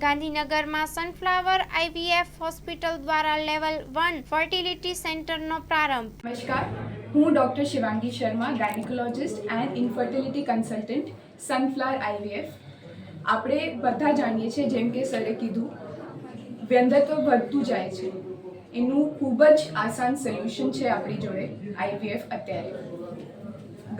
ગાંધીનગરમાં sunflower IVF hospital દ્વારા level 1 fertility સેન્ટરનો પ્રારંભ। નમસ્કાર, હું doctor Shivangi Sharma, gynaecologist and infertility consultant, sunflower IVF. આપણે બધા જાણીએ છીએ, જેમ કે સરે કીધું, વંધ્યત્વ વધતું જાય છે, એનું ખૂબ જ આસાન સોલ્યુશન છે આપણી જોડે આઈવીએફ। અત્યારે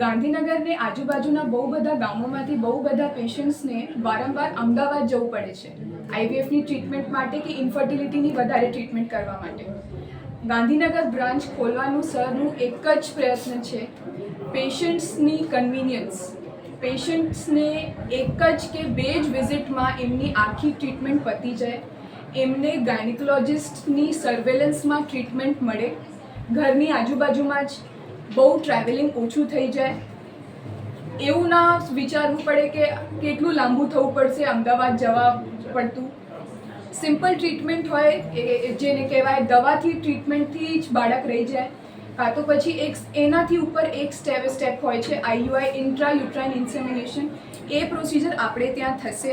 ગાંધીનગરને આજુબાજુના બહુ બધા ગામોમાંથી બહુ બધા પેશન્ટ્સને વારંવાર અમદાવાદ જવું પડે છે આઈવીએફની ટ્રીટમેન્ટ માટે કે ઇન્ફર્ટિલિટીની વધારે ટ્રીટમેન્ટ કરવા માટે। ગાંધીનગર બ્રાન્ચ ખોલવાનું સરનું એક જ પ્રયત્ન છે, પેશન્ટ્સની કન્વિનિયન્સ, પેશન્ટ્સને એક જ કે બે જ વિઝિટમાં એમની આખી ટ્રીટમેન્ટ પતી જાય, એમને ગાયનેકોલોજિસ્ટની સર્વેલન્સમાં ટ્રીટમેન્ટ મળે, ઘરની આજુબાજુમાં જ બહુ ટ્રાવેલિંગ ઓછું થઈ જાય, એવું ના વિચારવું પડે કે કેટલું લાંબુ થવું પડશે અમદાવાદ જવા પડતું। સિમ્પલ ટ્રીટમેન્ટ હોય, જેને કહેવાય દવાથી ટ્રીટમેન્ટથી જ બાળક રહી જાય, કાં તો પછી એનાથી ઉપર એક સ્ટેપ હોય છે આઈયુઆઈ, ઇન્ટ્રાયુટ્રાઇન ઇન્સેમિનેશન। એ પ્રોસિજર આપણે ત્યાં થશે।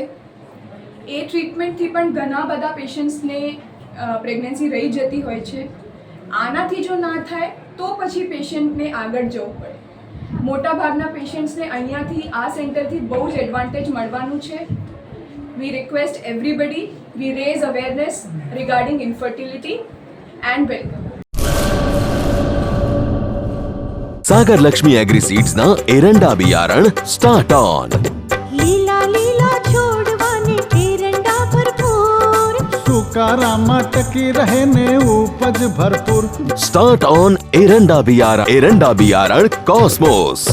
એ ટ્રીટમેન્ટથી પણ ઘણા બધા પેશન્ટ્સને પ્રેગ્નન્સી રહી જતી હોય છે। આનાથી જો ના થાય તો પછી પેશન્ટને આગળ જવું પડે। મોટાભાગના પેશન્ટ્સને અહીંયાથી આ સેન્ટરથી બહુ જ એડવાન્ટેજ મળવાનું છે। We request everybody, we raise awareness regarding infertility and welcome. Sagar Lakshmi Agri Seeds ना एरंडा बियारण स्टार्ट ऑन। લીલા લીલા છોડવાને એરંડા ભરપૂર, સુકારામાં ટકી રહે ને ઉપજ ભરપૂર। स्टार्ट ऑन एरंडा बियारण कॉस्मोस।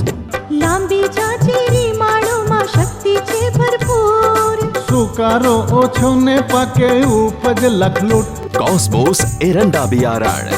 લાંબી જાચેરી માળોમાં શક્તિ છે ભરપૂર, સુકારો ઓછો ને પાકે ઉપજ લખલૂટ। कॉस्मोस एरंडा बियारण।